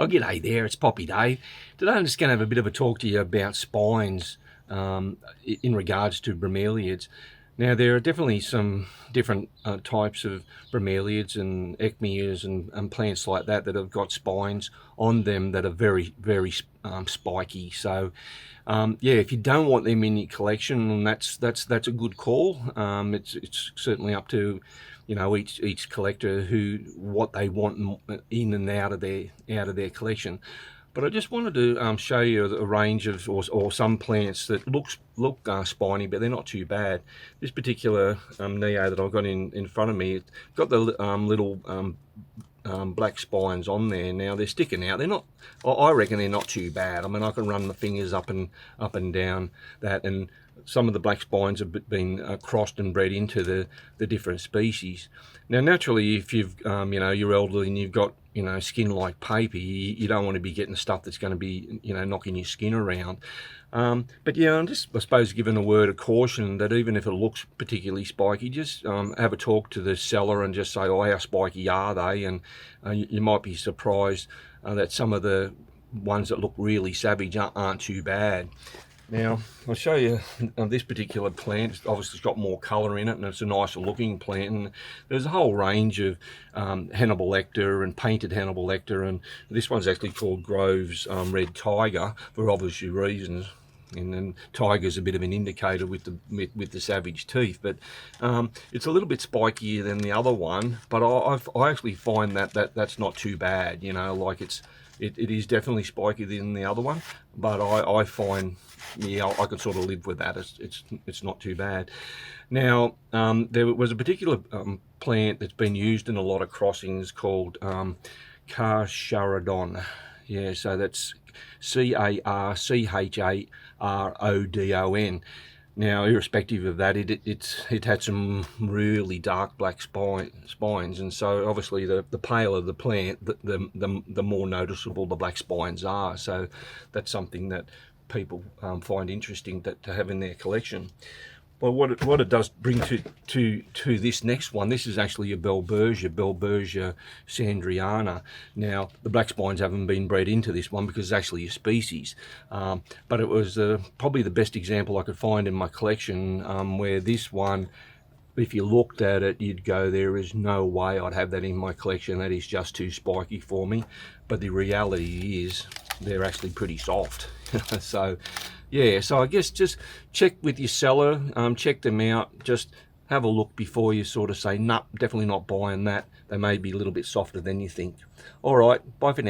Oh, g'day there, it's Poppy Dave. Today I'm just going to have a bit of a talk to you about spines in regards to bromeliads. Now, there are definitely some different types of bromeliads and ecmeas and plants like that that have got spines on them that are very, very spiky. So, yeah, if you don't want them in your collection, that's a good call. It's certainly up to each collector what they want in and out of their collection. But I just wanted to show you a range of or some plants that look spiny, but they're not too bad. This particular Neo that I've got in front of me, it's got the little black spines on there. Now they're sticking out. They're not. I reckon they're not too bad. I mean, I can run my fingers up and down that, and some of the black spines have been crossed and bred into the different species. Now, naturally, if you've you're elderly and you've got skin like paper, you don't want to be getting stuff that's going to be knocking your skin around. But yeah, I'm just, I suppose, giving a word of caution that even if it looks particularly spiky, just have a talk to the seller and just say, oh, how spiky are they? And you might be surprised that some of the ones that look really savage aren't too bad. Now, I'll show you this particular plant. It's obviously got more colour in it, and it's a nicer looking plant. And there's a whole range of Hannibal Lecter and painted Hannibal Lecter, and this one's actually called Grove's Red Tiger for obvious reasons. And then tiger's a bit of an indicator with the savage teeth, but it's a little bit spikier than the other one. But I actually find that's not too bad. Like it is definitely spikier than the other one, but I find, yeah, I could sort of live with that. It's not too bad. Now, there was a particular plant that's been used in a lot of crossings called carcharodon. Yeah, so that's carcharodon. Now, irrespective of that, it had some really dark black spines, and so obviously the paler the plant, the more noticeable the black spines are. So that's something that people find interesting to have in their collection. Well, what it does bring to this next one, this is actually a Billbergia sanderiana. Now, the black spines haven't been bred into this one because it's actually a species, but it was probably the best example I could find in my collection, where this one, if you looked at it, you'd go, there is no way I'd have that in my collection. That is just too spiky for me. But the reality is they're actually pretty soft. So yeah, so I guess just check with your seller, check them out, just have a look before you sort of say, nah, definitely not buying that. They may be a little bit softer than you think. All right, bye for now.